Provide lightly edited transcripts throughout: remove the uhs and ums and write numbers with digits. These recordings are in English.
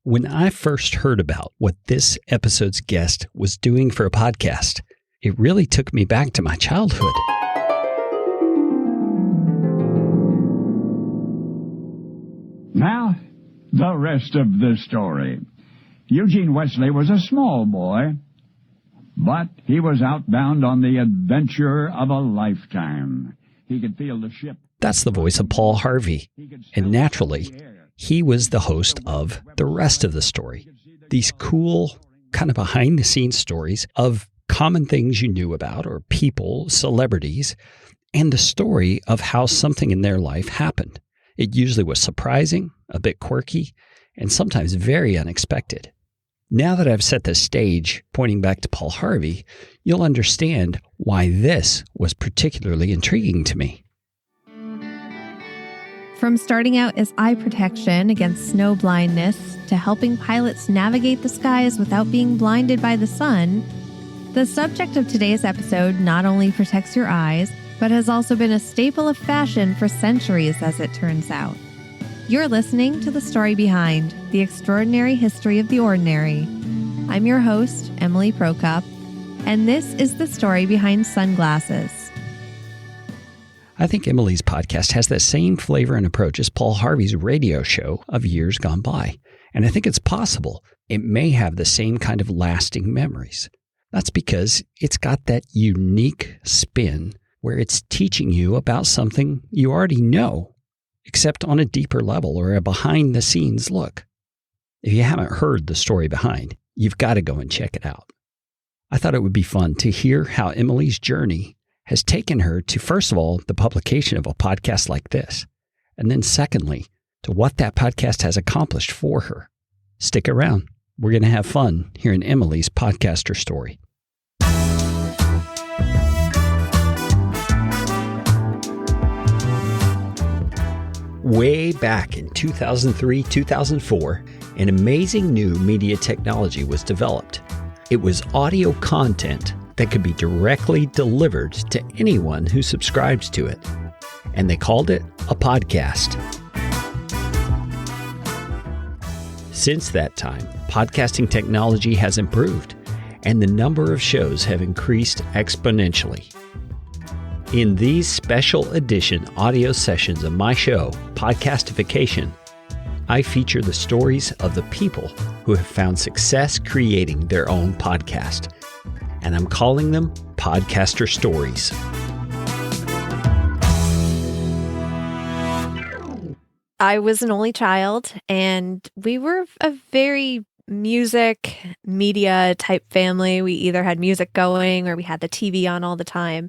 When I first heard about what this episode's guest was doing for a podcast, it really took me back to my childhood. Now, the rest of the story. Eugene Wesley was a small boy, but he was outbound on the adventure of a lifetime. He could feel the ship. That's the voice of Paul Harvey, and naturally, he was the host of the rest of the story. These cool, kind of behind-the-scenes stories of common things you knew about, or people, celebrities, and the story of how something in their life happened. It usually was surprising, a bit quirky, and sometimes very unexpected. Now that I've set the stage pointing back to Paul Harvey, you'll understand why this was particularly intriguing to me. From starting out as eye protection against snow blindness to helping pilots navigate the skies without being blinded by the sun, the subject of today's episode not only protects your eyes, but has also been a staple of fashion for centuries, as it turns out. You're listening to The Story Behind, the extraordinary history of the ordinary. I'm your host, Emily Prokop, and this is the story behind sunglasses. I think Emily's podcast has that same flavor and approach as Paul Harvey's radio show of years gone by. And I think it's possible it may have the same kind of lasting memories. That's because it's got that unique spin where it's teaching you about something you already know, except on a deeper level or a behind-the-scenes look. If you haven't heard the story behind, you've got to go and check it out. I thought it would be fun to hear how Emily's journey has taken her to, first of all, the publication of a podcast like this, and then secondly, to what that podcast has accomplished for her. Stick around. We're going to have fun hearing Emily's podcaster story. Way back in 2003-2004, an amazing new media technology was developed. It was audio content that could be directly delivered to anyone who subscribes to it. And they called it a podcast. Since that time, podcasting technology has improved, and the number of shows have increased exponentially. In these special edition audio sessions of my show, Podcastification, I feature the stories of the people who have found success creating their own podcast. And I'm calling them Podcaster Stories. I was an only child, and we were a very music, media type family. We either had music going or we had the TV on all the time.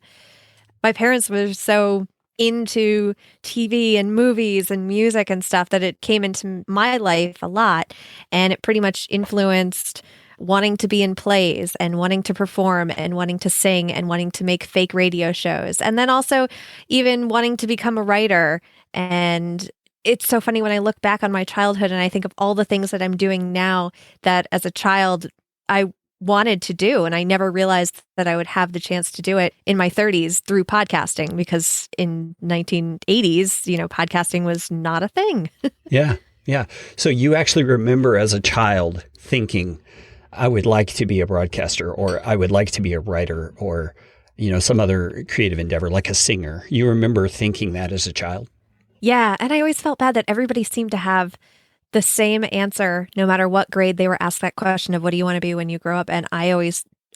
My parents were so into TV and movies and music and stuff that it came into my life a lot, and it pretty much influenced wanting to be in plays and wanting to perform and wanting to sing and wanting to make fake radio shows. And then also even wanting to become a writer. And it's so funny when I look back on my childhood and I think of all the things that I'm doing now that as a child I wanted to do. And I never realized that I would have the chance to do it in my 30s through podcasting, because in 1980s, podcasting was not a thing. Yeah. So you actually remember as a child thinking, I would like to be a broadcaster, or I would like to be a writer, or, some other creative endeavor like a singer. You remember thinking that as a child? Yeah. And I always felt bad that everybody seemed to have the same answer, no matter what grade they were asked that question of what do you want to be when you grow up? And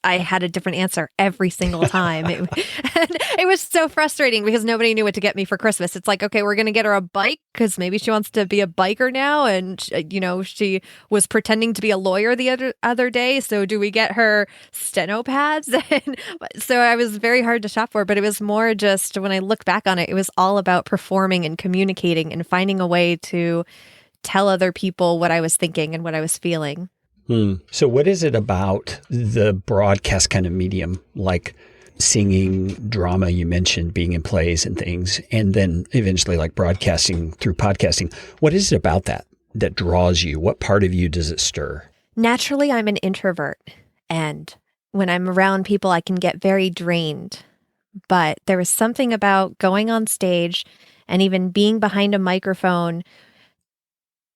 I had a different answer every single time. It was so frustrating because nobody knew what to get me for Christmas. It's like, okay, we're going to get her a bike because maybe she wants to be a biker now. And, she was pretending to be a lawyer the other day. So do we get her steno pads? And so I was very hard to shop for, but it was more just when I look back on it, it was all about performing and communicating and finding a way to tell other people what I was thinking and what I was feeling. So what is it about the broadcast kind of medium, like singing, drama, you mentioned being in plays and things, and then eventually like broadcasting through podcasting? What is it about that draws you? What part of you does it stir? Naturally, I'm an introvert, and when I'm around people, I can get very drained. But there was something about going on stage and even being behind a microphone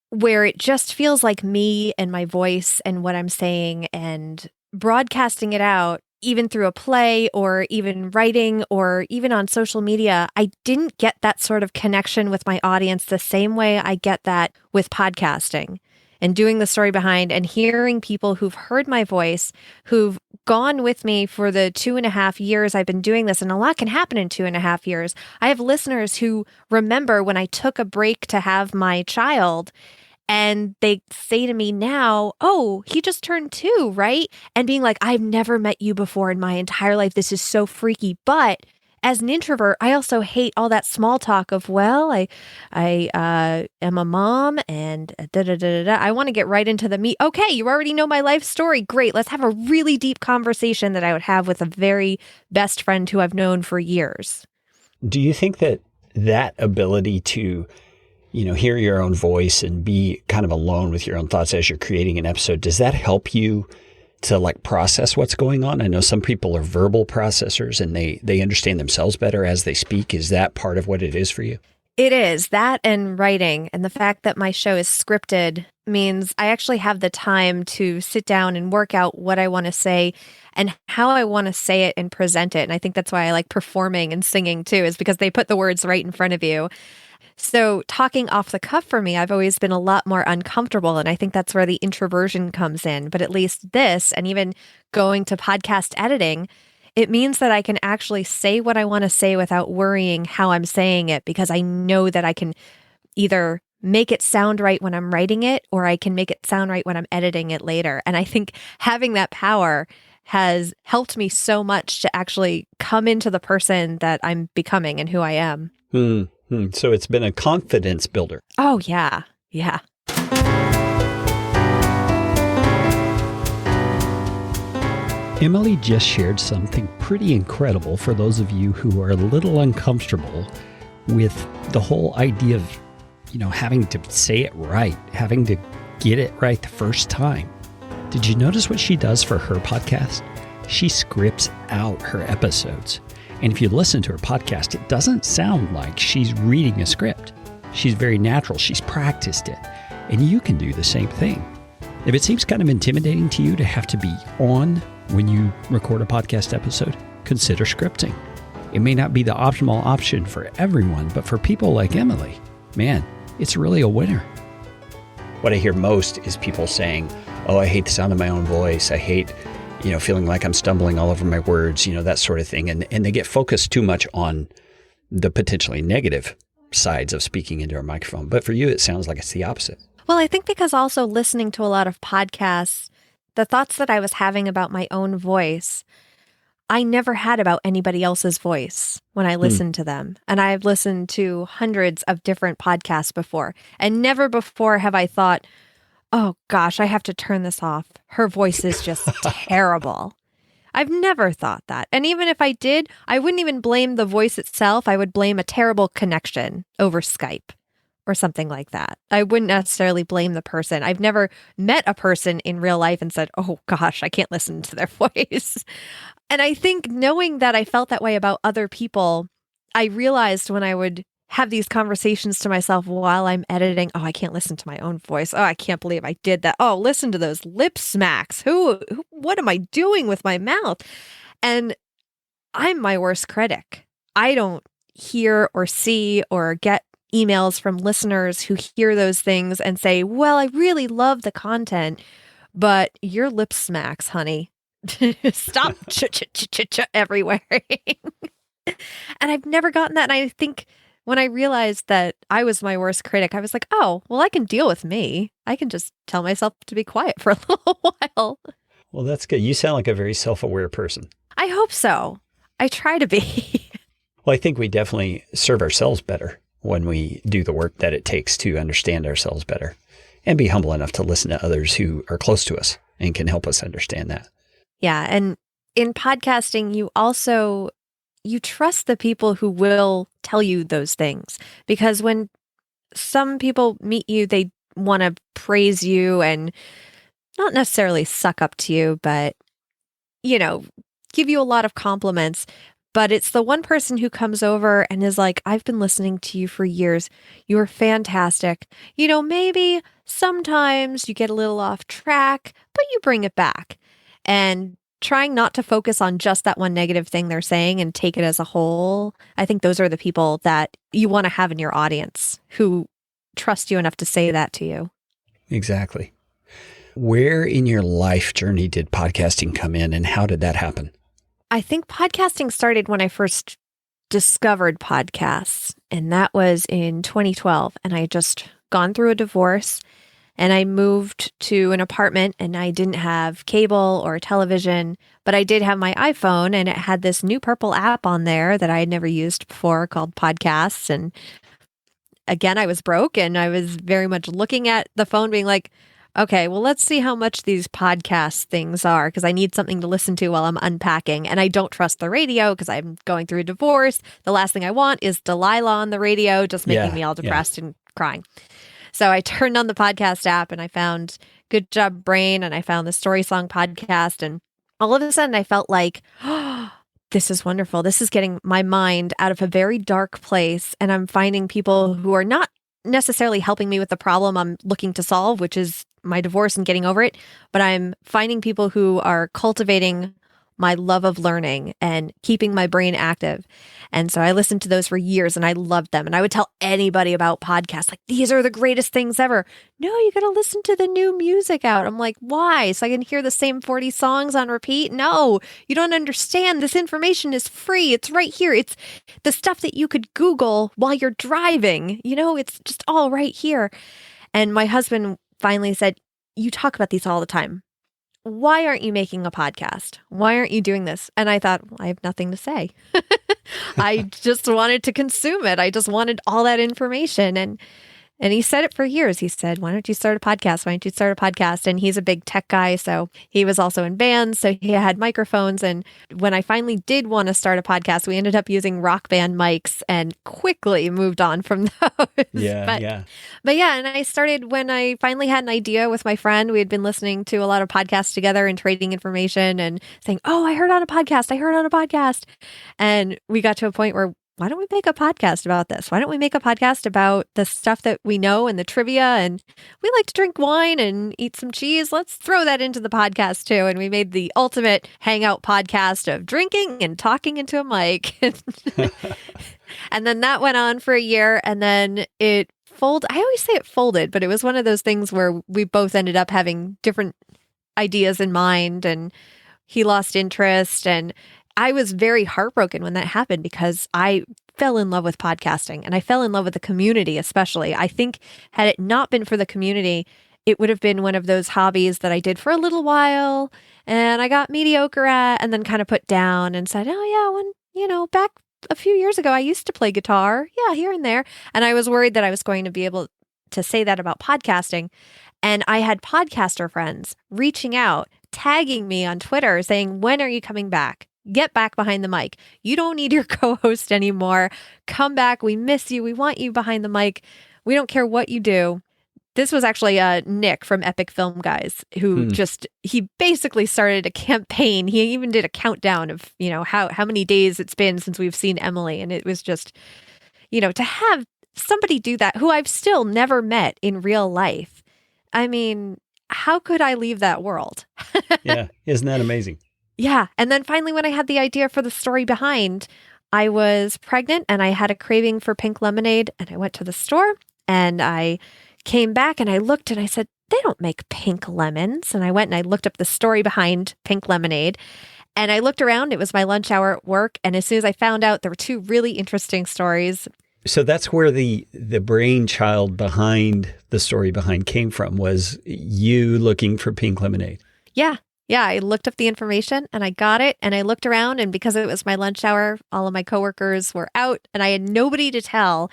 where it just feels like me and my voice and what I'm saying, and broadcasting it out, even through a play or even writing or even on social media. I didn't get that sort of connection with my audience the same way I get that with podcasting and doing the story behind and hearing people who've heard my voice, who've gone with me for the 2.5 years I've been doing this. And a lot can happen in 2.5 years. I have listeners who remember when I took a break to have my child, and they say to me now, "Oh, he just turned 2, right?" And being like, "I've never met you before in my entire life. This is so freaky." But as an introvert, I also hate all that small talk of, well, I am a mom and da da da da da. I want to get right into the meat. Okay, you already know my life story. Great. Let's have a really deep conversation that I would have with a very best friend who I've known for years. Do you think that ability to hear your own voice and be kind of alone with your own thoughts as you're creating an episode, does that help you to process what's going on? I know some people are verbal processors and they understand themselves better as they speak. Is that part of what it is for you? It is. That and writing, and the fact that my show is scripted means I actually have the time to sit down and work out what I want to say and how I want to say it and present it. And I think that's why I like performing and singing too, is because they put the words right in front of you. So talking off the cuff for me, I've always been a lot more uncomfortable. And I think that's where the introversion comes in. But at least this, and even going to podcast editing, it means that I can actually say what I want to say without worrying how I'm saying it, because I know that I can either make it sound right when I'm writing it, or I can make it sound right when I'm editing it later. And I think having that power has helped me so much to actually come into the person that I'm becoming and who I am. So it's been a confidence builder. Oh, yeah. Yeah. Emily just shared something pretty incredible for those of you who are a little uncomfortable with the whole idea of, having to say it right, having to get it right the first time. Did you notice what she does for her podcast? She scripts out her episodes. And if you listen to her podcast, it doesn't sound like she's reading a script. She's very natural. She's practiced it. And you can do the same thing. If it seems kind of intimidating to you to have to be on when you record a podcast episode, consider scripting. It may not be the optimal option for everyone, but for people like Emily, man, it's really a winner. What I hear most is people saying, "Oh, I hate the sound of my own voice. I hate feeling like I'm stumbling all over my words, that sort of thing." And they get focused too much on the potentially negative sides of speaking into a microphone. But for you, it sounds like it's the opposite. Well, I think because also listening to a lot of podcasts, the thoughts that I was having about my own voice, I never had about anybody else's voice when I listened to them. And I've listened to hundreds of different podcasts before. And never before have I thought, "Oh gosh, I have to turn this off. Her voice is just terrible." I've never thought that. And even if I did, I wouldn't even blame the voice itself. I would blame a terrible connection over Skype or something like that. I wouldn't necessarily blame the person. I've never met a person in real life and said, "Oh gosh, I can't listen to their voice." And I think knowing that I felt that way about other people, I realized when I would have these conversations to myself while I'm editing, "Oh, I can't listen to my own voice. Oh, I can't believe I did that. Oh, listen to those lip smacks. What am I doing with my mouth?" And I'm my worst critic. I don't hear or see or get emails from listeners who hear those things and say, "Well, I really love the content, but your lip smacks, honey. Stop everywhere." And I've never gotten that. And I think when I realized that I was my worst critic, I was like, "Oh, well, I can deal with me. I can just tell myself to be quiet for a little while." Well, that's good. You sound like a very self-aware person. I hope so. I try to be. Well, I think we definitely serve ourselves better when we do the work that it takes to understand ourselves better and be humble enough to listen to others who are close to us and can help us understand that. Yeah. And in podcasting, you trust the people who will tell you those things, because when some people meet you, they want to praise you and not necessarily suck up to you, but, give you a lot of compliments. But it's the one person who comes over and is like, I've been listening to you for years. You're fantastic. Maybe sometimes you get a little off track, but you bring it back. And trying not to focus on just that one negative thing they're saying and take it as a whole. I think those are the people that you want to have in your audience who trust you enough to say that to you. Exactly. Where in your life journey did podcasting come in, and how did that happen? I think podcasting started when I first discovered podcasts, and that was in 2012. And I had just gone through a divorce, and I moved to an apartment, and I didn't have cable or television, but I did have my iPhone, and it had this new purple app on there that I had never used before called Podcasts. And again, I was broke, and I was very much looking at the phone being like, okay, well, let's see how much these podcast things are, because I need something to listen to while I'm unpacking. And I don't trust the radio because I'm going through a divorce. The last thing I want is Delilah on the radio, just making me all depressed and crying. So I turned on the podcast app and I found Good Job Brain, and I found the Story Song podcast. And all of a sudden I felt like, oh, this is wonderful. This is getting my mind out of a very dark place. And I'm finding people who are not necessarily helping me with the problem I'm looking to solve, which is my divorce and getting over it. But I'm finding people who are cultivating my love of learning and keeping my brain active. And so I listened to those for years and I loved them. And I would tell anybody about podcasts, like, these are the greatest things ever. No, you got to listen to the new music out. I'm like, why? So I can hear the same 40 songs on repeat? No, you don't understand. This information is free. It's right here. It's the stuff that you could Google while you're driving. It's just all right here. And my husband finally said, you talk about these all the time. Why aren't you making a podcast? Why aren't you doing this? And I thought, well, I have nothing to say. I just wanted to consume it. I just wanted all that information. And he said it for years. He said, why don't you start a podcast? Why don't you start a podcast? And he's a big tech guy. So he was also in bands. So he had microphones. And when I finally did want to start a podcast, we ended up using Rock Band mics and quickly moved on from those. But yeah, and I started when I finally had an idea with my friend. We had been listening to a lot of podcasts together and trading information and saying, oh, I heard on a podcast. And we got to a point where, why don't we make a podcast about this? Why don't we make a podcast about the stuff that we know and the trivia? And we like to drink wine and eat some cheese. Let's throw that into the podcast too. And we made the ultimate hangout podcast of drinking and talking into a mic. And then that went on for a year, and then it folded. I always say it folded, but it was one of those things where we both ended up having different ideas in mind, and he lost interest. And I was very heartbroken when that happened because I fell in love with podcasting, and I fell in love with the community, especially. I think had it not been for the community, it would have been one of those hobbies that I did for a little while and I got mediocre at and then kind of put down and said, oh yeah, back a few years ago, I used to play guitar. Yeah, here and there. And I was worried that I was going to be able to say that about podcasting. And I had podcaster friends reaching out, tagging me on Twitter saying, when are you coming back? Get back behind the mic. You don't need your co-host anymore. Come back. We miss you. We want you behind the mic. We don't care what you do. This was actually Nick from Epic Film Guys who he basically started a campaign. He even did a countdown of, how many days it's been since we've seen Emily. And it was just, to have somebody do that who I've still never met in real life. I mean, how could I leave that world? Yeah. Isn't that amazing? Yeah. And then finally, when I had the idea for the story behind, I was pregnant and I had a craving for pink lemonade. And I went to the store and I came back and I looked and I said, they don't make pink lemons. And I went and I looked up the story behind pink lemonade. And I looked around. It was my lunch hour at work. And as soon as I found out, there were two really interesting stories. So that's where the brainchild behind the story behind came from, was you looking for pink lemonade. Yeah. Yeah, I looked up the information and I got it and I looked around, and because it was my lunch hour, all of my coworkers were out and I had nobody to tell.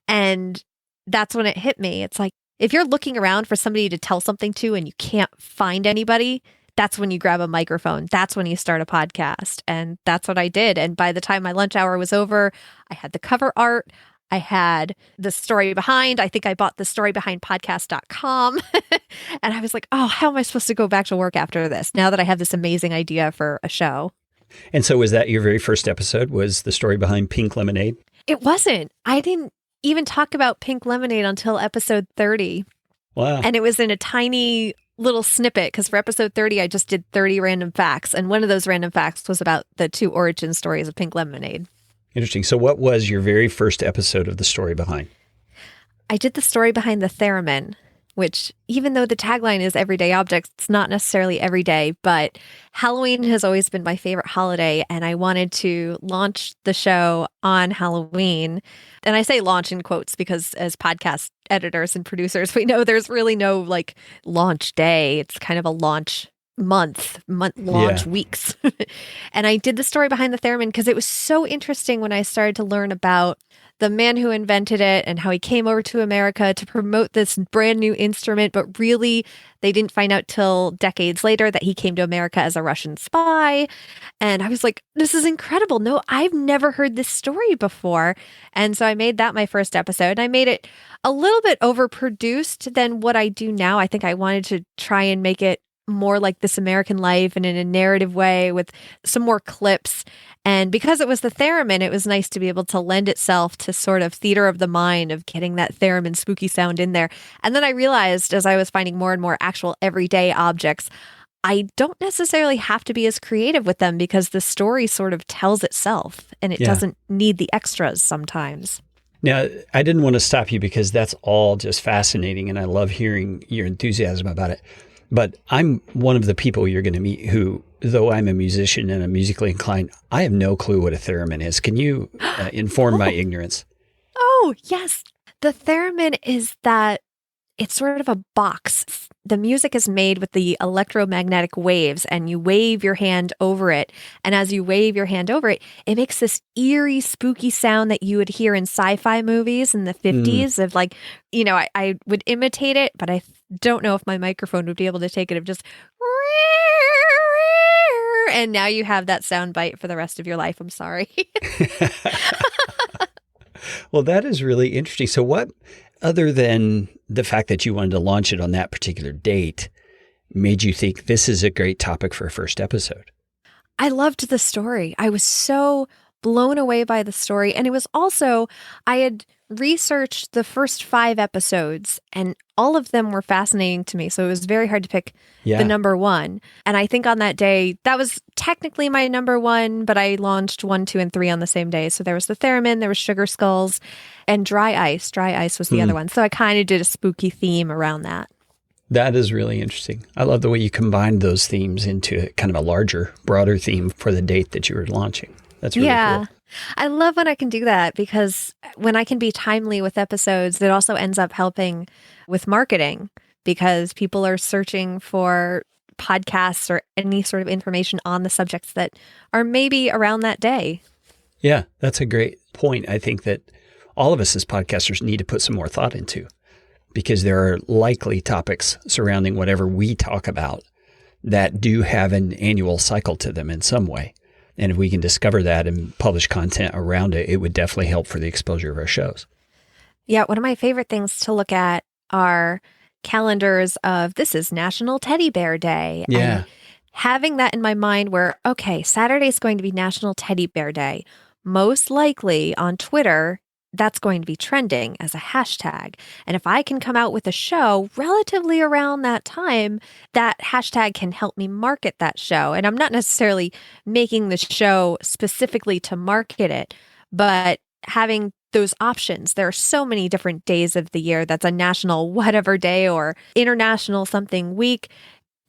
And that's when it hit me. It's like, if you're looking around for somebody to tell something to and you can't find anybody, that's when you grab a microphone. That's when you start a podcast. And that's what I did. And by the time my lunch hour was over, I had the cover art. I had the story behind. I think I bought the story behind podcast.com. And I was like, oh, how am I supposed to go back to work after this now that I have this amazing idea for a show? And so was that your very first episode, was the story behind Pink Lemonade? It wasn't. I didn't even talk about Pink Lemonade until episode 30. Wow. And it was in a tiny little snippet because for episode 30, I just did 30 random facts. And one of those random facts was about the 2 origin stories of Pink Lemonade. Interesting. So what was your very first episode of the story behind? I did the story behind the Theremin, which even though the tagline is everyday objects, it's not necessarily every day, but Halloween has always been my favorite holiday. And I wanted to launch the show on Halloween. And I say launch in quotes because as podcast editors and producers, we know there's really no like launch day. It's kind of a launch month launch weeks. And I did the story behind the Theremin because it was so interesting when I started to learn about the man who invented it and how he came over to America to promote this brand new instrument. But really, they didn't find out till decades later that he came to America as a Russian spy. And I was like, this is incredible. No, I've never heard this story before. And so I made that my first episode. I made it a little bit overproduced than what I do now. I think I wanted to try and make it more like This American Life and in a narrative way with some more clips. And because it was the theremin, it was nice to be able to lend itself to sort of theater of the mind of getting that theremin spooky sound in there. And then I realized as I was finding more and more actual everyday objects, I don't necessarily have to be as creative with them because the story sort of tells itself and it doesn't need the extras sometimes. Now, I didn't want to stop you because that's all just fascinating and I love hearing your enthusiasm about it. But I'm one of the people you're going to meet who, though I'm a musician and I'm musically inclined, I have no clue what a theremin is. Can you inform my ignorance? Oh, yes. The theremin is that it's sort of a box. The music is made with the electromagnetic waves and you wave your hand over it. And as you wave your hand over it, it makes this eerie, spooky sound that you would hear in sci-fi movies in the 50s of like, you know, I would imitate it, but I don't know if my microphone would be able to take it of just and now you have that sound bite for the rest of your life. I'm sorry. Well, that is really interesting. So what, other than the fact that you wanted to launch it on that particular date, made you think this is a great topic for a first episode? I loved the story. I was so blown away by the story. And it was also, I had researched the first 5 episodes and all of them were fascinating to me. So it was very hard to pick the number one. And I think on that day, that was technically my number one, but I launched 1, 2, and 3 on the same day. So there was the theremin, there was Sugar Skulls, and Dry Ice. Dry Ice was the other one. So I kind of did a spooky theme around that. That is really interesting. I love the way you combined those themes into kind of a larger, broader theme for the date that you were launching. That's really cool. I love when I can do that because when I can be timely with episodes, it also ends up helping with marketing because people are searching for podcasts or any sort of information on the subjects that are maybe around that day. Yeah, that's a great point. I think that all of us as podcasters need to put some more thought into because there are likely topics surrounding whatever we talk about that do have an annual cycle to them in some way. And if we can discover that and publish content around it, it would definitely help for the exposure of our shows. Yeah, one of my favorite things to look at are calendars of this is National Teddy Bear Day. Yeah. And having that in my mind where, okay, Saturday is going to be National Teddy Bear Day. Most likely on Twitter, that's going to be trending as a hashtag. And if I can come out with a show relatively around that time, that hashtag can help me market that show. And I'm not necessarily making the show specifically to market it, but having those options. There are so many different days of the year that's a national whatever day or international something week.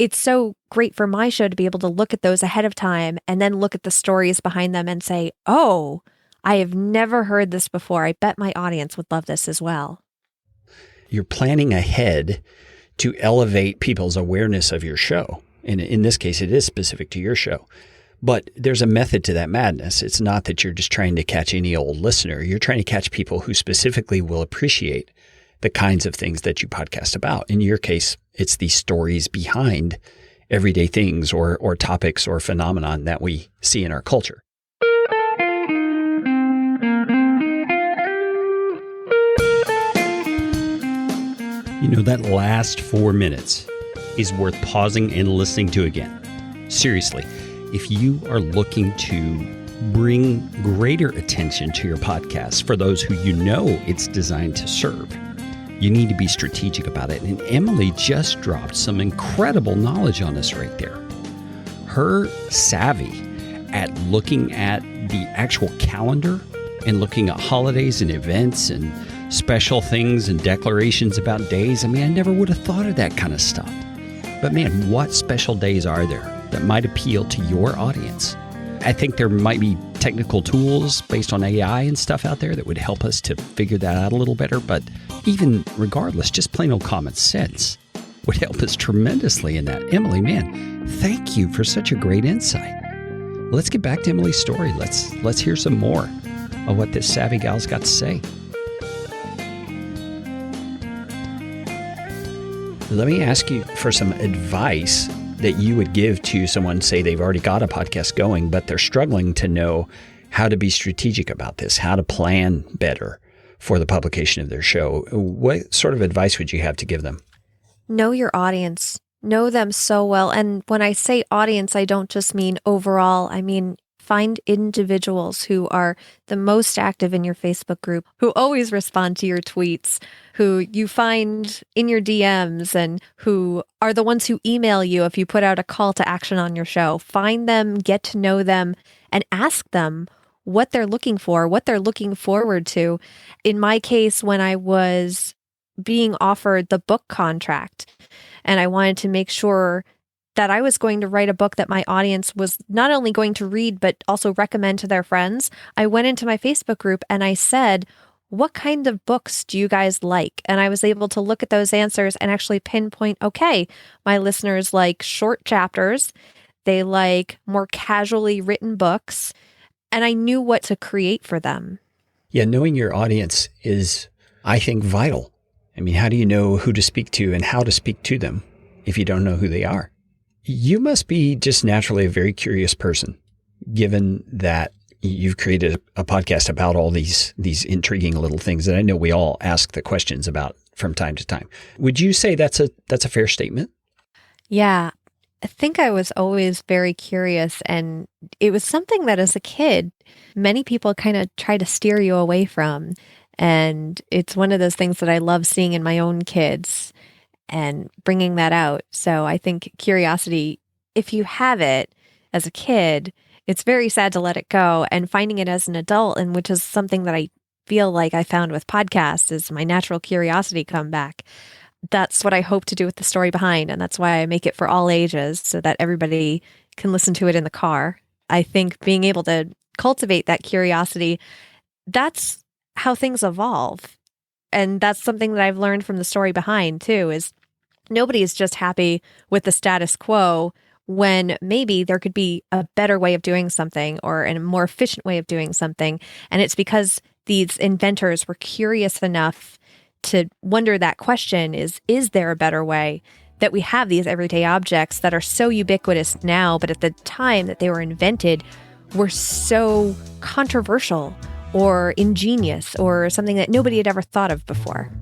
It's so great for my show to be able to look at those ahead of time and then look at the stories behind them and say, oh, I have never heard this before. I bet my audience would love this as well. You're planning ahead to elevate people's awareness of your show. And in this case, it is specific to your show. But there's a method to that madness. It's not that you're just trying to catch any old listener. You're trying to catch people who specifically will appreciate the kinds of things that you podcast about. In your case, it's the stories behind everyday things or topics or phenomenon that we see in our culture. You know, that last 4 minutes is worth pausing and listening to again. Seriously, if you are looking to bring greater attention to your podcast for those who you know it's designed to serve, you need to be strategic about it. And Emily just dropped some incredible knowledge on us right there. Her savvy at looking at the actual calendar and looking at holidays and events and special things and declarations about days. I mean, I never would have thought of that kind of stuff. But man, what special days are there that might appeal to your audience? I think there might be technical tools based on AI and stuff out there that would help us to figure that out a little better. But even regardless, just plain old common sense would help us tremendously in that. Emily, man, thank you for such a great insight. Let's get back to Emily's story. Let's hear some more of what this savvy gal's got to say. Let me ask you for some advice that you would give to someone, say they've already got a podcast going, but they're struggling to know how to be strategic about this, how to plan better for the publication of their show. What sort of advice would you have to give them? Know your audience. Know them so well. And when I say audience, I don't just mean overall. I mean, find individuals who are the most active in your Facebook group, who always respond to your tweets, who you find in your DMs, and who are the ones who email you if you put out a call to action on your show. Find them, get to know them, and ask them what they're looking for, what they're looking forward to. In my case, when I was being offered the book contract, and I wanted to make sure that I was going to write a book that my audience was not only going to read, but also recommend to their friends, I went into my Facebook group and I said, what kind of books do you guys like? And I was able to look at those answers and actually pinpoint, okay, my listeners like short chapters, they like more casually written books, and I knew what to create for them. Yeah, knowing your audience is, I think, vital. I mean, how do you know who to speak to and how to speak to them if you don't know who they are? You must be just naturally a very curious person, given that you've created a podcast about all these intriguing little things that I know we all ask the questions about from time to time. Would you say that's a fair statement? Yeah, I think I was always very curious, and it was something that as a kid, many people kind of try to steer you away from. And it's one of those things that I love seeing in my own kids and bringing that out. So I think curiosity, if you have it as a kid, it's very sad to let it go. And finding it as an adult, and which is something that I feel like I found with podcasts, is my natural curiosity come back. That's what I hope to do with the story behind. And that's why I make it for all ages, so that everybody can listen to it in the car. I think being able to cultivate that curiosity, that's how things evolve. And that's something that I've learned from the story behind too, is nobody is just happy with the status quo when maybe there could be a better way of doing something or a more efficient way of doing something. And it's because these inventors were curious enough to wonder that question, is there a better way? That we have these everyday objects that are so ubiquitous now, but at the time that they were invented were so controversial or ingenious or something that nobody had ever thought of before.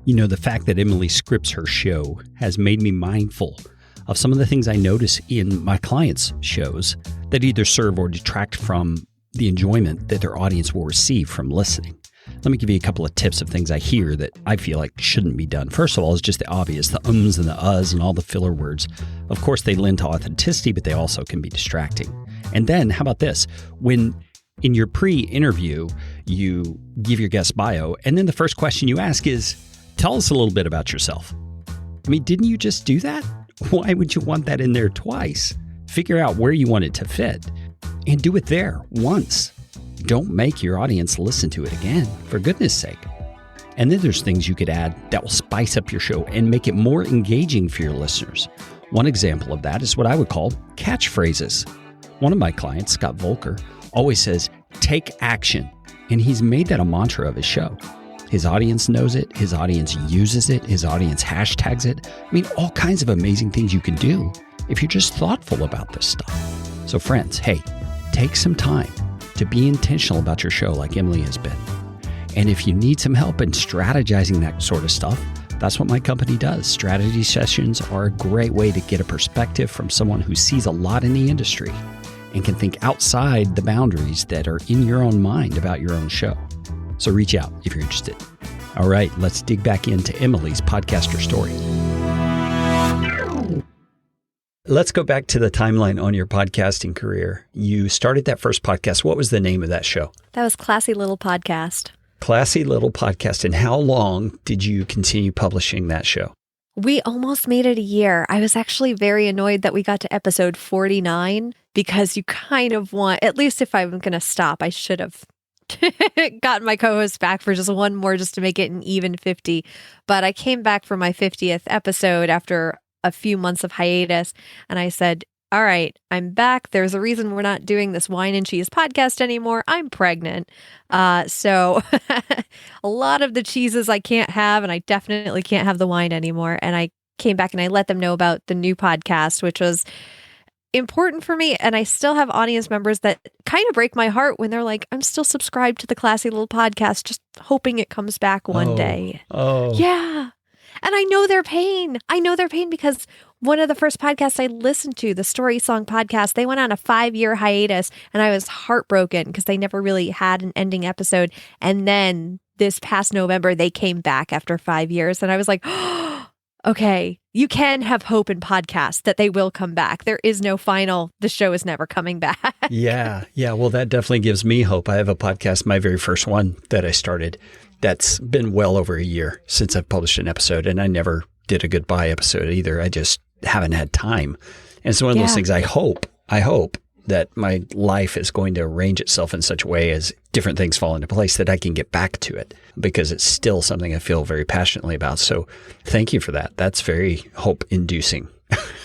You know, the fact that Emily scripts her show has made me mindful of some of the things I notice in my clients' shows that either serve or detract from the enjoyment that their audience will receive from listening. Let me give you a couple of tips of things I hear that I feel like shouldn't be done. First of all, is just the obvious, the ums and the uhs and all the filler words. Of course, they lend to authenticity, but they also can be distracting. And then, how about this? When in your pre-interview, you give your guest bio, and then the first question you ask is, tell us a little bit about yourself. I mean, didn't you just do that? Why would you want that in there twice? Figure out where you want it to fit and do it there once. Don't make your audience listen to it again, for goodness sake. And then there's things you could add that will spice up your show and make it more engaging for your listeners. One example of that is what I would call catchphrases. One of my clients, Scott Volker, always says, take action. And he's made that a mantra of his show. His audience knows it. His audience uses it. His audience hashtags it. I mean, all kinds of amazing things you can do if you're just thoughtful about this stuff. So friends, hey, take some time to be intentional about your show like Emily has been. And if you need some help in strategizing that sort of stuff, That's what my company does. Strategy sessions are a great way to get a perspective from someone who sees a lot in the industry and can think outside the boundaries that are in your own mind about your own show. So reach out if you're interested. All right, let's dig back into Emily's podcaster story. Let's go back to the timeline on your podcasting career. You started that first podcast. What was the name of that show? That was Classy Little Podcast. Classy Little Podcast. And how long did you continue publishing that show? We almost made it a year. I was actually very annoyed that we got to episode 49 because you kind of want, at least if I'm going to stop, I should have gotten my co-host back for just one more just to make it an even 50. But I came back for my 50th episode after a few months of hiatus, and I said, all right, I'm back. There's a reason we're not doing this wine and cheese podcast anymore. I'm pregnant. So a lot of the cheeses I can't have, and I definitely can't have the wine anymore. And I came back and I let them know about the new podcast, which was important for me. And I still have audience members that kind of break my heart when they're like, I'm still subscribed to the Classy Little Podcast, just hoping it comes back one day. Oh, yeah. And I know their pain. I know their pain because one of the first podcasts I listened to, the Story Song podcast, they went on a 5-year hiatus and I was heartbroken because they never really had an ending episode. And then this past November, they came back after 5 years. And I was like, oh, okay, you can have hope in podcasts that they will come back. There is no final, the show is never coming back. Yeah. Well, that definitely gives me hope. I have a podcast, my very first one that I started. That's been well over a year since I've published an episode, and I never did a goodbye episode either. I just haven't had time. And it's one of those things I hope that my life is going to arrange itself in such a way as different things fall into place that I can get back to it because it's still something I feel very passionately about. So thank you for that. That's very hope-inducing.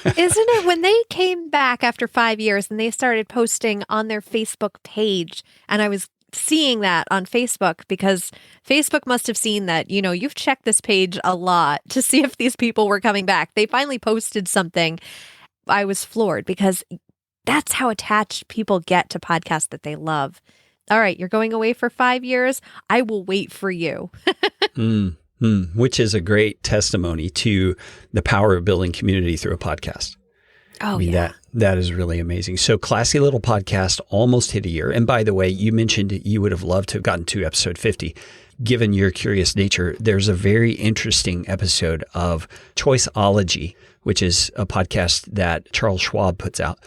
Isn't it? When they came back after 5 years and they started posting on their Facebook page, and I was seeing that on Facebook because Facebook must have seen that, you know, you've checked this page a lot to see if these people were coming back. They finally posted something. I was floored because that's how attached people get to podcasts that they love. All right, you're going away for 5 years. I will wait for you. Which is a great testimony to the power of building community through a podcast. Oh, I mean, that is really amazing. So Classy Little Podcast almost hit a year. And by the way, you mentioned you would have loved to have gotten to episode 50. Given your curious nature, there's a very interesting episode of Choiceology, which is a podcast that Charles Schwab puts out.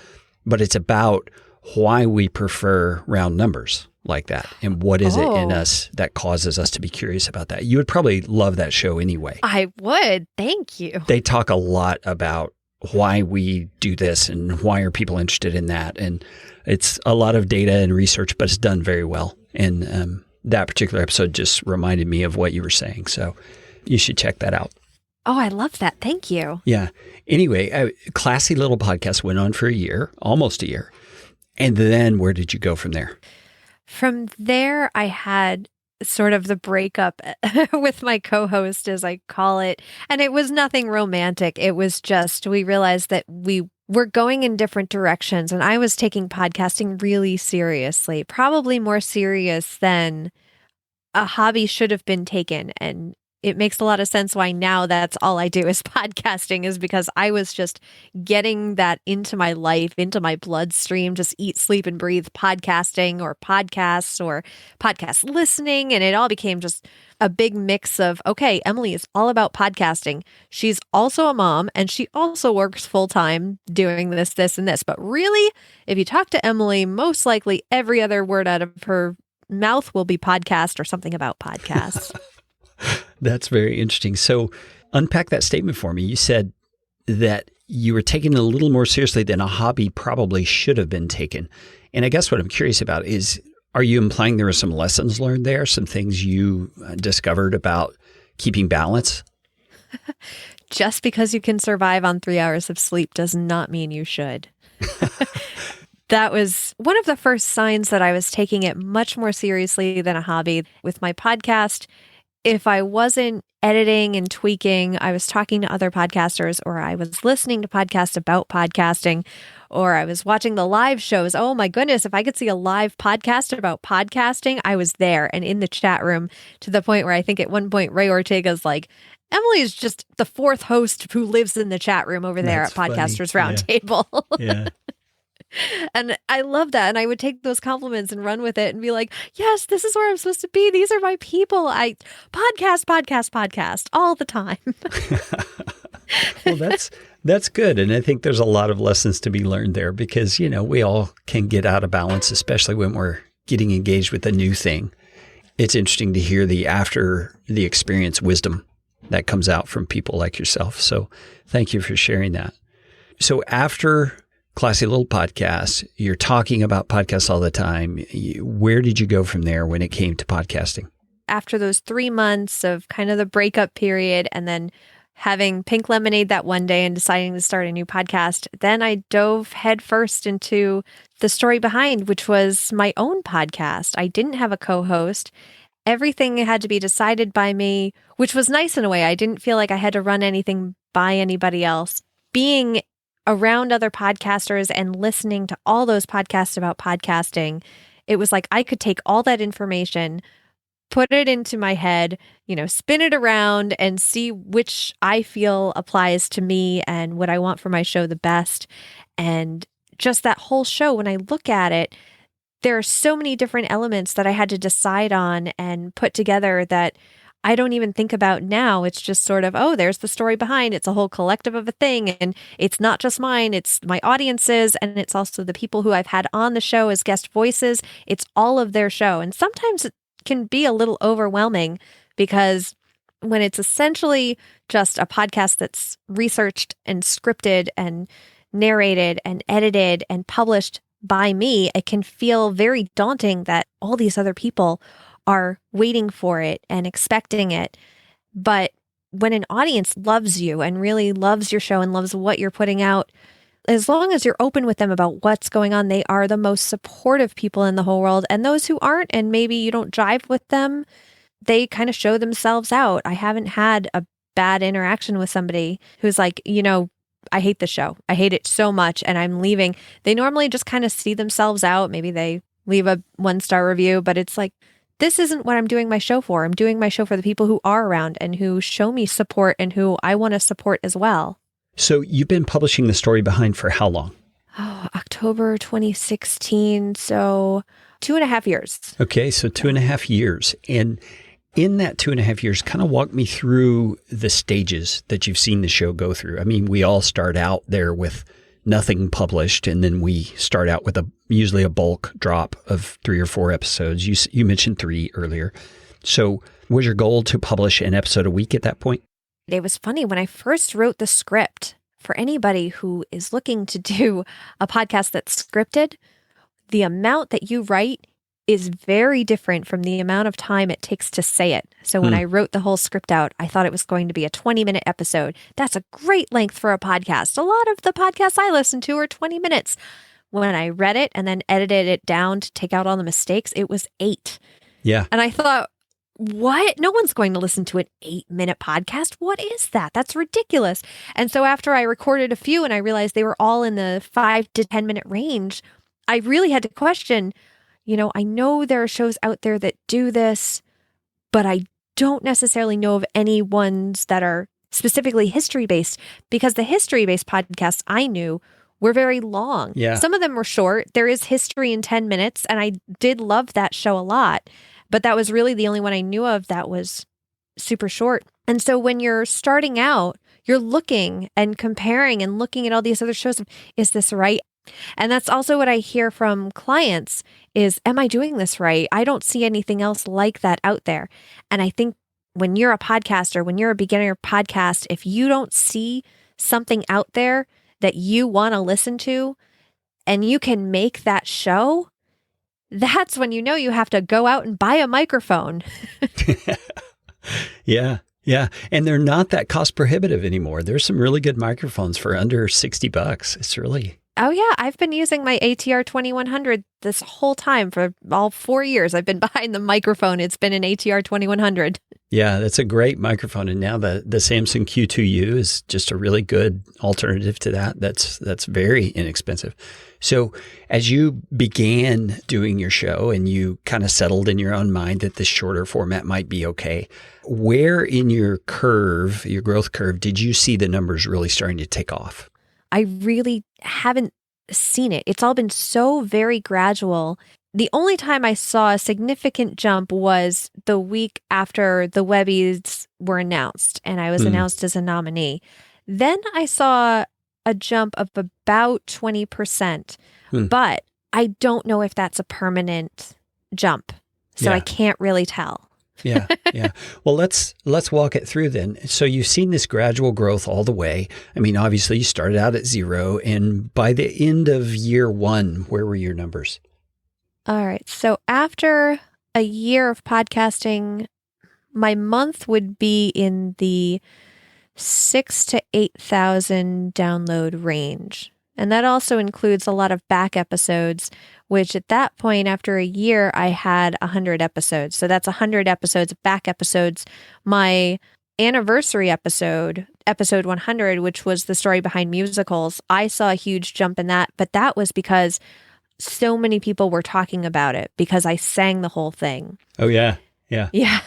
But it's about why we prefer round numbers like that and what is it in us that causes us to be curious about that. You would probably love that show anyway. I would. Thank you. They talk a lot about why we do this and why are people interested in that. And it's a lot of data and research, but it's done very well. And that particular episode just reminded me of what you were saying. So you should check that out. Oh, I love that. Thank you. Yeah. Anyway, Classy Little Podcast went on for a year, almost a year. And then where did you go from there? From there, I had sort of the breakup with my co-host, as I call it. And it was nothing romantic. It was just, we realized that we were going in different directions. And I was taking podcasting really seriously, probably more serious than a hobby should have been taken. And it makes a lot of sense why now that's all I do is podcasting, is because I was just getting that into my life, into my bloodstream, just eat, sleep, and breathe podcasting or podcasts or podcast listening. And it all became just a big mix of, okay, Emily is all about podcasting. She's also a mom and she also works full time doing this, and this. But really, if you talk to Emily, most likely every other word out of her mouth will be podcast or something about podcasts. That's very interesting. So unpack that statement for me. You said that you were taking it a little more seriously than a hobby probably should have been taken. And I guess what I'm curious about is, are you implying there were some lessons learned there, some things you discovered about keeping balance? Just because you can survive on 3 hours of sleep does not mean you should. That was one of the first signs that I was taking it much more seriously than a hobby. With my podcast, if I wasn't editing and tweaking, I was talking to other podcasters, or I was listening to podcasts about podcasting, or I was watching the live shows. Oh my goodness, if I could see a live podcast about podcasting, I was there and in the chat room, to the point where I think at one point Ray Ortega's like, Emily is just the fourth host who lives in the chat room over there That's at Podcasters Roundtable. Yeah. And I love that. And I would take those compliments and run with it and be like, yes, this is where I'm supposed to be. These are my people. I podcast all the time. Well, that's good. And I think there's a lot of lessons to be learned there because, we all can get out of balance, especially when we're getting engaged with a new thing. It's interesting to hear the after the experience wisdom that comes out from people like yourself. So thank you for sharing that. So after Classy Little Podcast, you're talking about podcasts all the time. Where did you go from there when it came to podcasting? After those 3 months of kind of the breakup period and then having pink lemonade that one day and deciding to start a new podcast, then I dove headfirst into the story behind, which was my own podcast. I didn't have a co-host. Everything had to be decided by me, which was nice in a way. I didn't feel like I had to run anything by anybody else. Being around other podcasters and listening to all those podcasts about podcasting, it was like I could take all that information, put it into my head, spin it around and see which I feel applies to me and what I want for my show the best. And just that whole show, when I look at it, there are so many different elements that I had to decide on and put together that I don't even think about now. It's just sort of, oh, there's the story behind. It's a whole collective of a thing. And it's not just mine, it's my audience's. And it's also the people who I've had on the show as guest voices. It's all of their show. And sometimes it can be a little overwhelming because when it's essentially just a podcast that's researched and scripted and narrated and edited and published by me, it can feel very daunting that all these other people are waiting for it and expecting it. But when an audience loves you and really loves your show and loves what you're putting out, as long as you're open with them about what's going on, they are the most supportive people in the whole world. And those who aren't, and maybe you don't jive with them, they kind of show themselves out. I haven't had a bad interaction with somebody who's like, I hate the show. I hate it so much and I'm leaving. They normally just kind of see themselves out. Maybe they leave a 1-star review, but it's like, this isn't what I'm doing my show for. I'm doing my show for the people who are around and who show me support and who I want to support as well. So you've been publishing the story behind for how long? Oh, October 2016. So 2.5 years. Okay. So 2.5 years. And in that 2.5 years, kind of walk me through the stages that you've seen the show go through. I mean, we all start out there with nothing published, and then we start out with usually a bulk drop of 3 or 4 episodes. You mentioned 3 earlier. So was your goal to publish an episode a week at that point? It was funny when I first wrote the script. For anybody who is looking to do a podcast that's scripted, the amount that you write is very different from the amount of time it takes to say it. So when I wrote the whole script out, I thought it was going to be a 20-minute episode. That's a great length for a podcast. A lot of the podcasts I listen to are 20 minutes. When I read it and then edited it down to take out all the mistakes, it was 8. Yeah. And I thought, what? No one's going to listen to an 8-minute podcast. What is that? That's ridiculous. And so after I recorded a few and I realized they were all in the 5 to 10-minute range, I really had to question, I know there are shows out there that do this, but I don't necessarily know of any ones that are specifically history-based, because the history-based podcasts I knew were very long. Yeah. Some of them were short. There is History in 10 Minutes, and I did love that show a lot, but that was really the only one I knew of that was super short. And so when you're starting out, you're looking and comparing and looking at all these other shows. Is this right? And that's also what I hear from clients is, am I doing this right? I don't see anything else like that out there. And I think when you're a podcaster, when you're a beginner podcast, if you don't see something out there that you want to listen to and you can make that show, that's when you know you have to go out and buy a microphone. Yeah. Yeah. And they're not that cost prohibitive anymore. There's some really good microphones for under $60. It's really Oh, yeah. I've been using my ATR 2100 this whole time for all 4 years. I've been behind the microphone. It's been an ATR 2100. Yeah, that's a great microphone. And now the Samsung Q2U is just a really good alternative to that. That's very inexpensive. So as you began doing your show and you kind of settled in your own mind that this shorter format might be okay, where in your curve, your growth curve, did you see the numbers really starting to take off? I really haven't seen it. It's all been so very gradual. The only time I saw a significant jump was the week after the Webbies were announced and I was announced as a nominee. Then I saw a jump of about 20%, but I don't know if that's a permanent jump. So I can't really tell. Yeah. Well, let's walk it through then. So you've seen this gradual growth all the way. I mean, obviously you started out at 0, and by the end of year 1, where were your numbers? All right. So after a year of podcasting, my month would be in the 6,000 to 8,000 download range. And that also includes a lot of back episodes, which at that point, after a year, I had 100 episodes. So that's 100 episodes, back episodes. My anniversary episode, episode 100, which was the story behind musicals, I saw a huge jump in that. But that was because so many people were talking about it because I sang the whole thing. Oh, yeah. Yeah.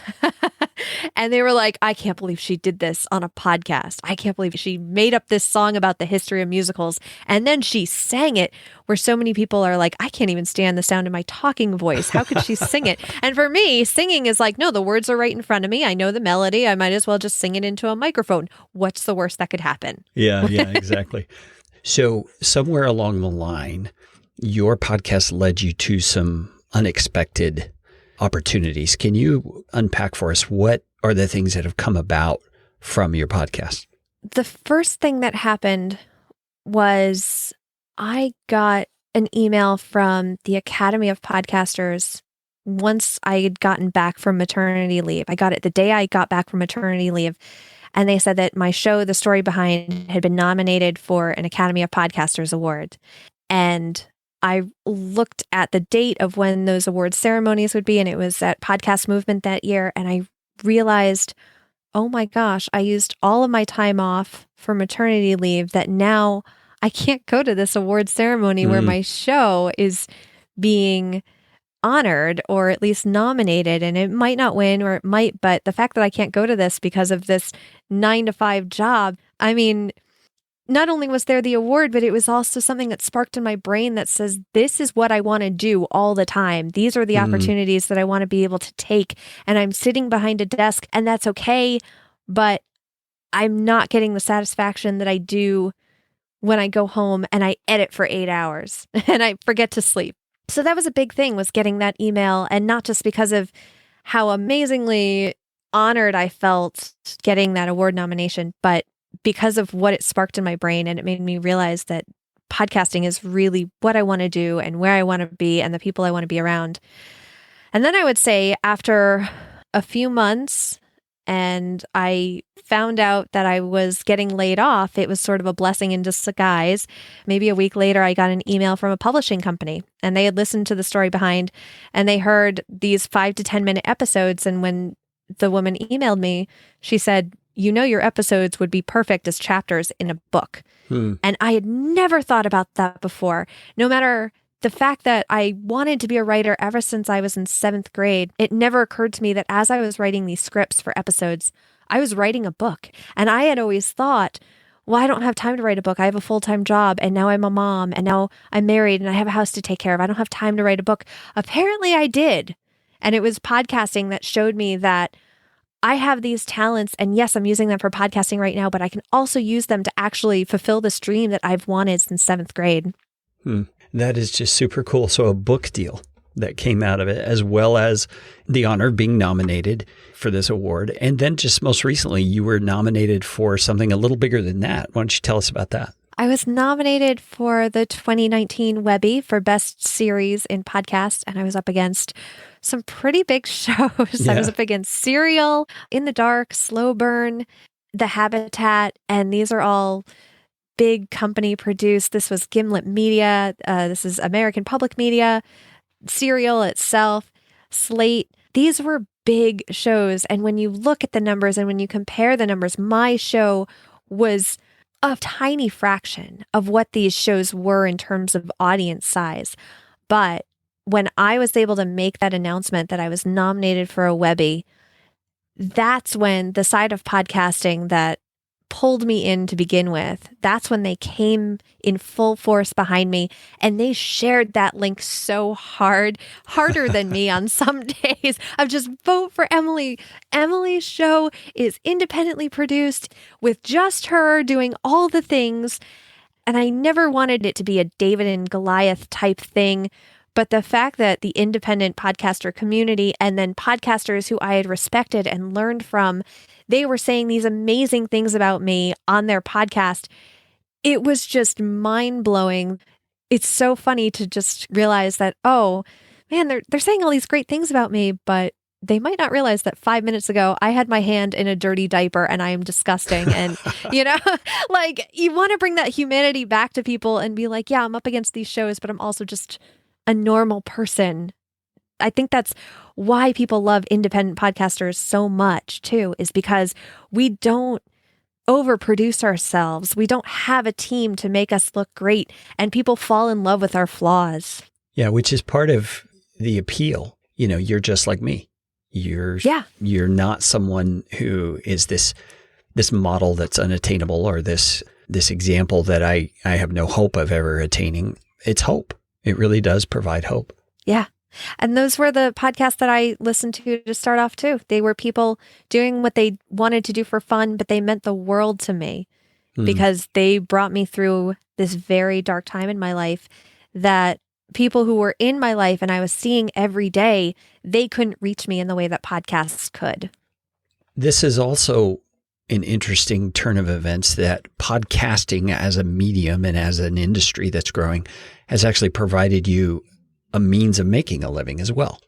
And they were like, I can't believe she did this on a podcast. I can't believe she made up this song about the history of musicals. And then she sang it, where so many people are like, I can't even stand the sound of my talking voice. How could she sing it? And for me, singing is like, no, the words are right in front of me. I know the melody. I might as well just sing it into a microphone. What's the worst that could happen? Yeah, exactly. So somewhere along the line, your podcast led you to some unexpected opportunities. Can you unpack for us what are the things that have come about from your podcast? The first thing that happened was I got an email from the Academy of Podcasters once I had gotten back from maternity leave. I got it the day I got back from maternity leave. And they said that my show, The Story Behind, had been nominated for an Academy of Podcasters award. And I looked at the date of when those award ceremonies would be, and it was at Podcast Movement that year. And I realized, oh my gosh, I used all of my time off for maternity leave that now I can't go to this award ceremony where my show is being honored or at least nominated, and it might not win or it might, but the fact that I can't go to this because of this 9-to-5 job, I mean, not only was there the award, but it was also something that sparked in my brain that says, this is what I want to do all the time. These are the opportunities that I want to be able to take. And I'm sitting behind a desk and that's okay, but I'm not getting the satisfaction that I do when I go home and I edit for 8 hours and I forget to sleep. So that was a big thing, was getting that email, and not just because of how amazingly honored I felt getting that award nomination, but because of what it sparked in my brain. And it made me realize that podcasting is really what I want to do and where I want to be and the people I want to be around. And then I would say after a few months and I found out that I was getting laid off, it was sort of a blessing in disguise. Maybe a week later, I got an email from a publishing company, and they had listened to The Story Behind, and they heard these 5 to 10 minute episodes. And when the woman emailed me, she said, you know, your episodes would be perfect as chapters in a book. And I had never thought about that before. No matter the fact that I wanted to be a writer ever since I was in 7th grade, it never occurred to me that as I was writing these scripts for episodes, I was writing a book. And I had always thought, well, I don't have time to write a book. I have a full-time job, and now I'm a mom, and now I'm married, and I have a house to take care of. I don't have time to write a book. Apparently I did. And it was podcasting that showed me that I have these talents, and yes, I'm using them for podcasting right now, but I can also use them to actually fulfill this dream that I've wanted since 7th grade. That is just super cool. So a book deal that came out of it, as well as the honor of being nominated for this award. And then just most recently, you were nominated for something a little bigger than that. Why don't you tell us about that? I was nominated for the 2019 Webby for Best Series in Podcast, and I was up against some pretty big shows. Yeah. I was up against Serial, In the Dark, Slow Burn, The Habitat, and these are all big company produced. This was Gimlet Media. This is American Public Media, Serial itself, Slate. These were big shows. And when you look at the numbers and when you compare the numbers, my show was a tiny fraction of what these shows were in terms of audience size. But when I was able to make that announcement that I was nominated for a Webby, that's when the side of podcasting that pulled me in to begin with, that's when they came in full force behind me, and they shared that link so hard, harder than me on some days of just vote for Emily. Emily's show is independently produced with just her doing all the things. And I never wanted it to be a David and Goliath type thing. But the fact that the independent podcaster community and then podcasters who I had respected and learned from, they were saying these amazing things about me on their podcast. It was just mind-blowing. It's so funny to just realize that, oh, man, they're saying all these great things about me, but they might not realize that 5 minutes ago, I had my hand in a dirty diaper and I am disgusting. And, like you want to bring that humanity back to people and be like, yeah, I'm up against these shows, but I'm also just a normal person. I think that's why people love independent podcasters so much too, is because we don't overproduce ourselves. We don't have a team to make us look great, and people fall in love with our flaws. Yeah, which is part of the appeal. You're just like me. You're not someone who is this model that's unattainable, or this example that I have no hope of ever attaining. It's hope. It really does provide hope. Yeah. And those were the podcasts that I listened to start off too. They were people doing what they wanted to do for fun, but they meant the world to me because they brought me through this very dark time in my life that people who were in my life and I was seeing every day, they couldn't reach me in the way that podcasts could. This is also an interesting turn of events that podcasting as a medium and as an industry that's growing has actually provided you a means of making a living as well.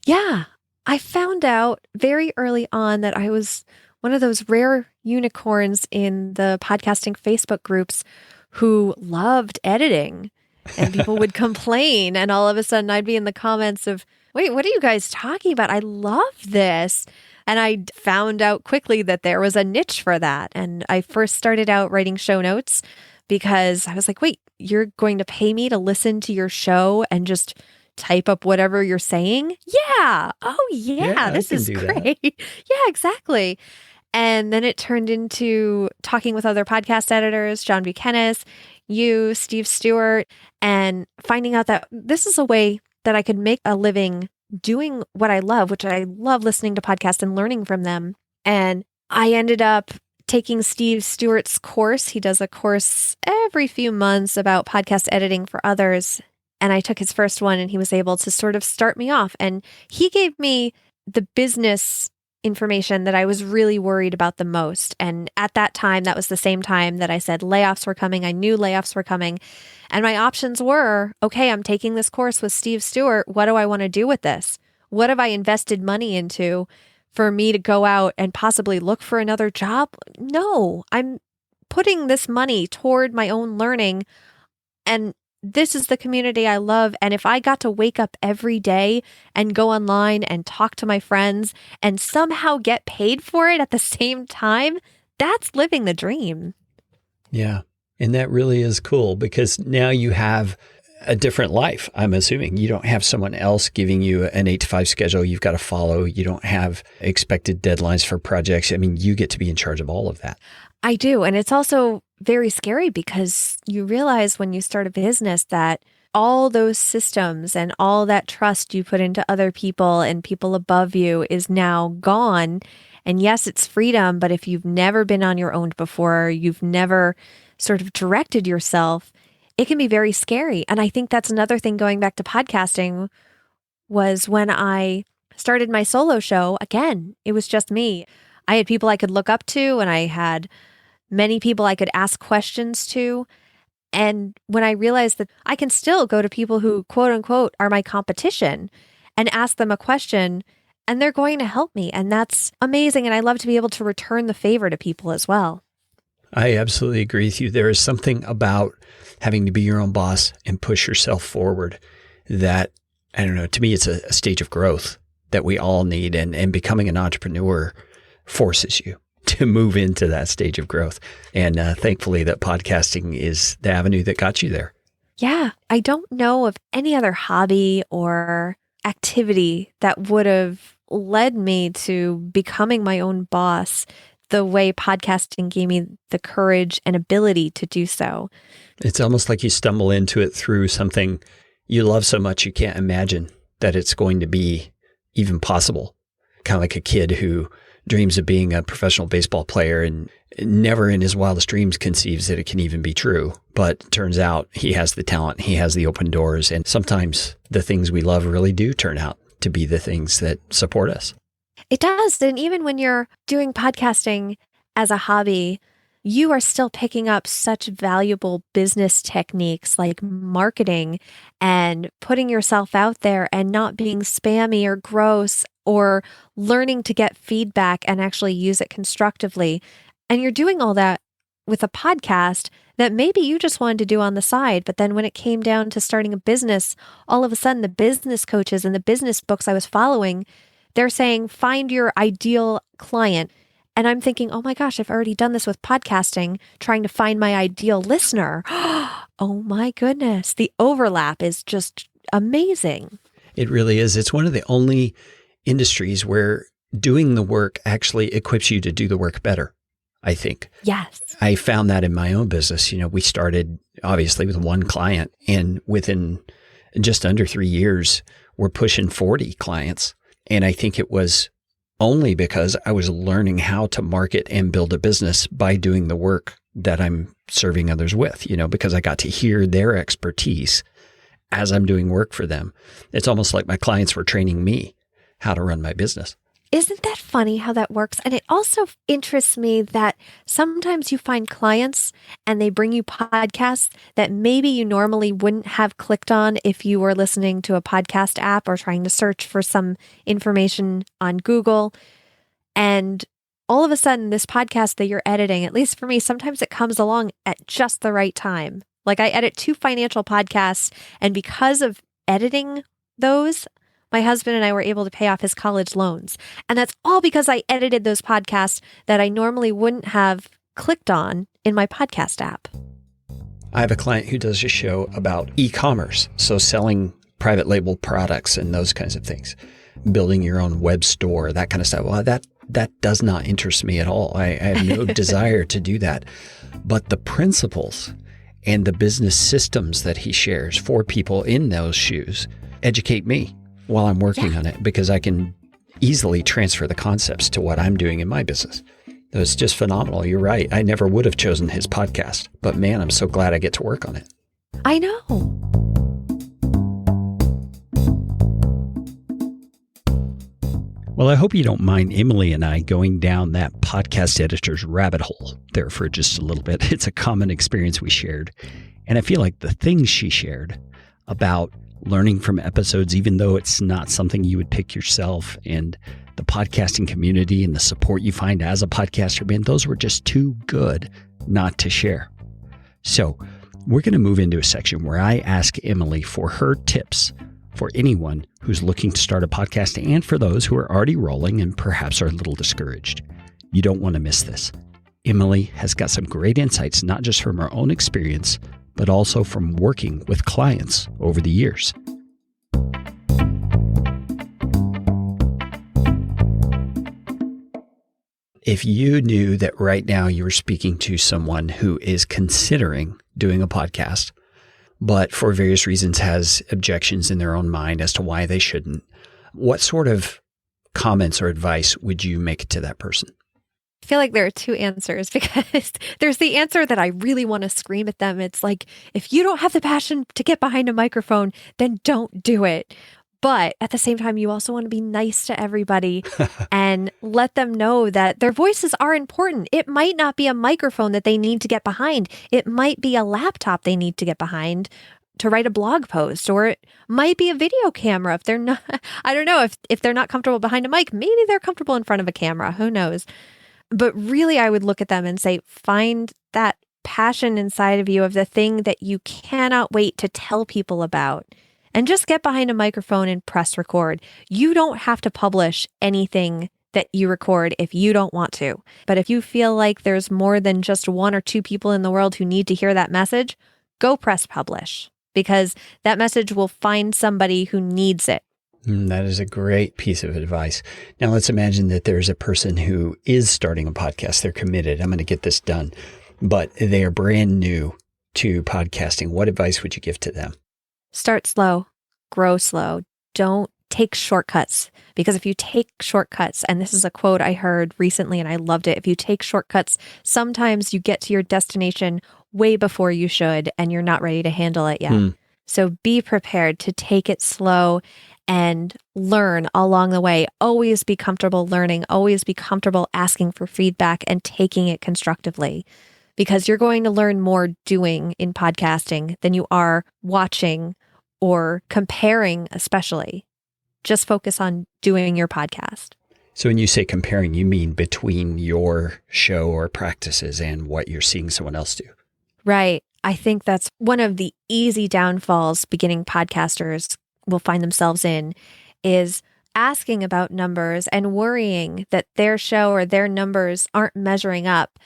Yeah. I found out very early on that I was one of those rare unicorns in the podcasting Facebook groups who loved editing, and people would complain. And all of a sudden I'd be in the comments of, wait, what are you guys talking about? I love this. And I found out quickly that there was a niche for that. And I first started out writing show notes because I was like, wait, you're going to pay me to listen to your show and just type up whatever you're saying? Yeah. Oh, yeah, this is great. Yeah, exactly. And then it turned into talking with other podcast editors, John Buchanan, you, Steve Stewart, and finding out that this is a way that I could make a living doing what I love, which I love listening to podcasts and learning from them. And I ended up taking Steve Stewart's course. He does a course every few months about podcast editing for others. And I took his first one, and he was able to sort of start me off. And he gave me the business information that I was really worried about the most. And at that time, that was the same time that I said layoffs were coming. I knew layoffs were coming. And my options were, okay, I'm taking this course with Steve Stewart. What do I want to do with this? What have I invested money into for me to go out and possibly look for another job? No, I'm putting this money toward my own learning. And this is the community I love. And if I got to wake up every day and go online and talk to my friends and somehow get paid for it at the same time, that's living the dream. Yeah. And that really is cool, because now you have a different life. I'm assuming you don't have someone else giving you an 8 to 5 schedule you've got to follow. You don't have expected deadlines for projects. I mean, you get to be in charge of all of that. I do. And it's also very scary because you realize when you start a business that all those systems and all that trust you put into other people and people above you is now gone. And yes, it's freedom, but if you've never been on your own before, you've never sort of directed yourself, it can be very scary. And I think that's another thing going back to podcasting was when I started my solo show, again, it was just me. I had people I could look up to, and I had many people I could ask questions to. And when I realized that I can still go to people who, quote unquote, are my competition and ask them a question, and they're going to help me. And that's amazing. And I love to be able to return the favor to people as well. I absolutely agree with you. There is something about having to be your own boss and push yourself forward that, I don't know, to me, it's a stage of growth that we all need. And becoming an entrepreneur forces you to move into that stage of growth. And thankfully, that podcasting is the avenue that got you there. Yeah. I don't know of any other hobby or activity that would have led me to becoming my own boss the way podcasting gave me the courage and ability to do so. It's almost like you stumble into it through something you love so much you can't imagine that it's going to be even possible. Kind of like a kid who dreams of being a professional baseball player and never in his wildest dreams conceives that it can even be true. But it turns out he has the talent, he has the open doors, and sometimes the things we love really do turn out to be the things that support us. It does. And even when you're doing podcasting as a hobby, you are still picking up such valuable business techniques like marketing and putting yourself out there and not being spammy or gross, or learning to get feedback and actually use it constructively. And you're doing all that with a podcast that maybe you just wanted to do on the side. But then when it came down to starting a business, all of a sudden the business coaches and the business books I was following, they're saying, find your ideal client. And I'm thinking, oh my gosh, I've already done this with podcasting, trying to find my ideal listener. Oh my goodness. The overlap is just amazing. It really is. It's one of the only industries where doing the work actually equips you to do the work better, I think. Yes. I found that in my own business. You know, we started obviously with one client, and within just under 3 years, we're pushing 40 clients. And I think it was only because I was learning how to market and build a business by doing the work that I'm serving others with, you know, because I got to hear their expertise as I'm doing work for them. It's almost like my clients were training me how to run my business. Isn't that funny how that works? And it also interests me that sometimes you find clients and they bring you podcasts that maybe you normally wouldn't have clicked on if you were listening to a podcast app or trying to search for some information on Google. And all of a sudden, this podcast that you're editing, at least for me, sometimes it comes along at just the right time. Like I edit 2 financial podcasts, and because of editing those, my husband and I were able to pay off his college loans. And that's all because I edited those podcasts that I normally wouldn't have clicked on in my podcast app. I have a client who does a show about e-commerce, so selling private label products and those kinds of things, building your own web store, that kind of stuff. Well, that does not interest me at all. I have no desire to do that. But the principles and the business systems that he shares for people in those shoes educate me while I'm working on it, because I can easily transfer the concepts to what I'm doing in my business. It's just phenomenal. You're right. I never would have chosen his podcast, but man, I'm so glad I get to work on it. I know. Well, I hope you don't mind Emily and I going down that podcast editor's rabbit hole there for just a little bit. It's a common experience we shared. And I feel like the things she shared about learning from episodes, even though it's not something you would pick yourself, and the podcasting community and the support you find as a podcaster, man, those were just too good not to share. So we're going to move into a section where I ask Emily for her tips for anyone who's looking to start a podcast and for those who are already rolling and perhaps are a little discouraged. You don't want to miss this. Emily has got some great insights, not just from her own experience, but also from working with clients over the years. If you knew that right now you were speaking to someone who is considering doing a podcast, but for various reasons has objections in their own mind as to why they shouldn't, what sort of comments or advice would you make to that person? I feel like there are 2 answers, because there's the answer that I really want to scream at them. It's like, if you don't have the passion to get behind a microphone, then don't do it. But at the same time, you also want to be nice to everybody and let them know that their voices are important. It might not be a microphone that they need to get behind. It might be a laptop they need to get behind to write a blog post, or it might be a video camera. If they're not, I don't know, if they're not comfortable behind a mic, maybe they're comfortable in front of a camera. Who knows? But really, I would look at them and say, find that passion inside of you of the thing that you cannot wait to tell people about. And just get behind a microphone and press record. You don't have to publish anything that you record if you don't want to. But if you feel like there's more than just one or two people in the world who need to hear that message, go press publish, because that message will find somebody who needs it. That is a great piece of advice. Now, let's imagine that there's a person who is starting a podcast. They're committed. I'm going to get this done, but they are brand new to podcasting. What advice would you give to them? Start slow, grow slow. Don't take shortcuts, because if you take shortcuts, and this is a quote I heard recently and I loved it, if you take shortcuts, sometimes you get to your destination way before you should and you're not ready to handle it yet. So be prepared to take it slow and learn along the way. Always be comfortable learning, always be comfortable asking for feedback and taking it constructively, because you're going to learn more doing in podcasting than you are watching or comparing, especially. Just focus on doing your podcast. So when you say comparing, you mean between your show or practices and what you're seeing someone else do? Right. I think that's one of the easy downfalls beginning podcasters will find themselves in, is asking about numbers and worrying that their show or their numbers aren't measuring up.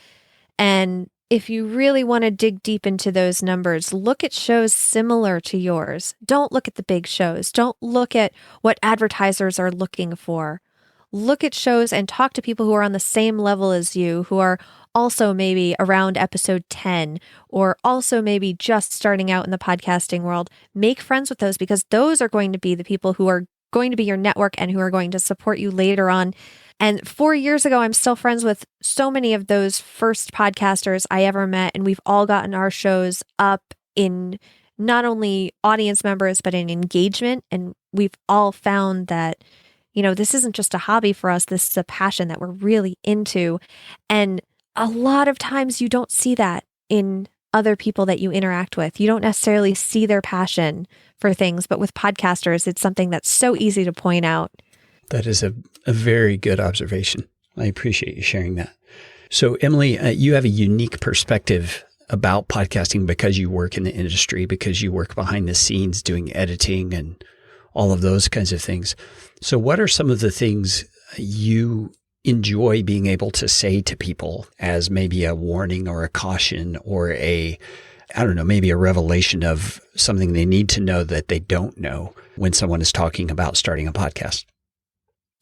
And if you really want to dig deep into those numbers, look at shows similar to yours. Don't look at the big shows. Don't look at what advertisers are looking for. Look at shows and talk to people who are on the same level as you, who are also maybe around episode 10, or also maybe just starting out in the podcasting world. Make friends with those, because those are going to be the people who are going to be your network and who are going to support you later on. And 4 years ago, I'm still friends with so many of those first podcasters I ever met. And we've all gotten our shows up in not only audience members, but in engagement. And we've all found that, you know, this isn't just a hobby for us. This is a passion that we're really into. And a lot of times you don't see that in other people that you interact with. You don't necessarily see their passion for things, but with podcasters, it's something that's so easy to point out. That is a very good observation. I appreciate you sharing that. So, Emily, you have a unique perspective about podcasting because you work in the industry, because you work behind the scenes doing editing and all of those kinds of things. So what are some of the things you enjoy being able to say to people as maybe a warning or a caution or maybe a revelation of something they need to know that they don't know when someone is talking about starting a podcast?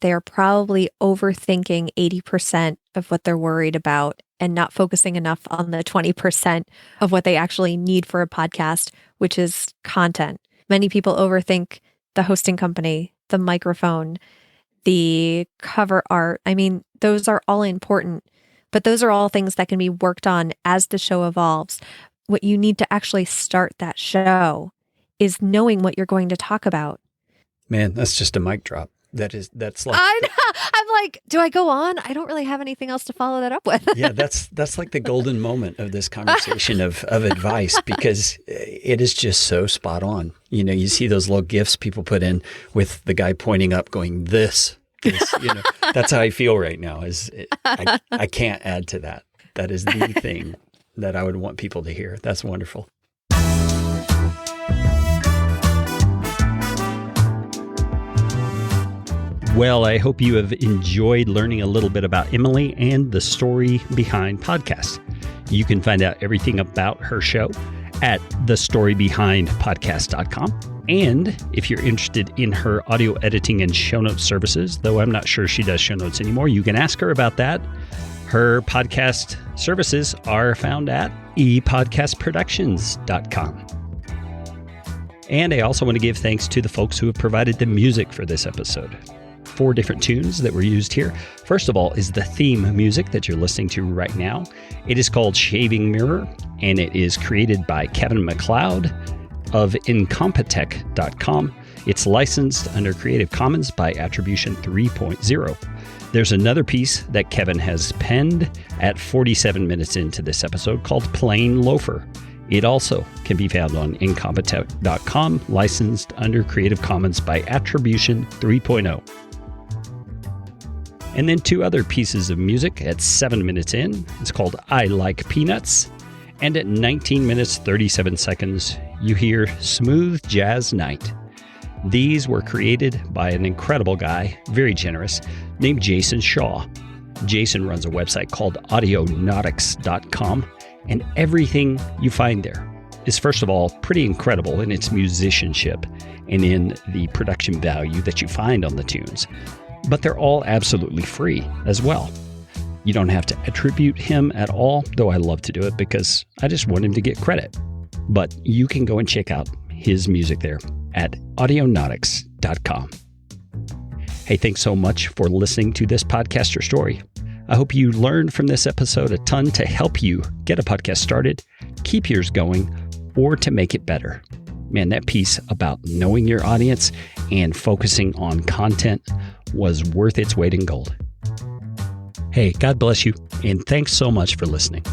They're probably overthinking 80% of what they're worried about and not focusing enough on the 20% of what they actually need for a podcast, which is content. Many people overthink the hosting company, the microphone, the cover art. I mean, those are all important, but those are all things that can be worked on as the show evolves. What you need to actually start that show is knowing what you're going to talk about. Man, that's just a mic drop. That's like I know. I'm like, do I go on? I don't really have anything else to follow that up with. Yeah, that's like the golden moment of this conversation of advice, because it is just so spot on. You know, you see those little GIFs people put in with the guy pointing up going, this, you know, that's how I feel right now. I can't add to that. That is the thing that I would want people to hear. That's wonderful. Well, I hope you have enjoyed learning a little bit about Emily and the story behind podcasts. You can find out everything about her show at thestorybehindpodcast.com. And if you're interested in her audio editing and show notes services, though I'm not sure she does show notes anymore, you can ask her about that. Her podcast services are found at epodcastproductions.com. And I also want to give thanks to the folks who have provided the music for this episode. 4 different tunes that were used here. First of all is the theme music that you're listening to right now. It is called Shaving Mirror, and it is created by Kevin MacLeod of Incompetech.com. It's licensed under Creative Commons by Attribution 3.0. There's another piece that Kevin has penned at 47 minutes into this episode called Plain Loafer. It also can be found on Incompetech.com, licensed under Creative Commons by Attribution 3.0. And then 2 other pieces of music at 7 minutes in. It's called I Like Peanuts. And at 19 minutes 37 seconds, you hear Smooth Jazz Night. These were created by an incredible guy, very generous, named Jason Shaw. Jason runs a website called audionautics.com, and everything you find there is, first of all, pretty incredible in its musicianship and in the production value that you find on the tunes. But they're all absolutely free as well. You don't have to attribute him at all, though I love to do it because I just want him to get credit. But you can go and check out his music there at audionautics.com. Hey, thanks so much for listening to this podcaster story. I hope you learned from this episode a ton to help you get a podcast started, keep yours going, or to make it better. Man, that piece about knowing your audience and focusing on content was worth its weight in gold. Hey, God bless you, and thanks so much for listening.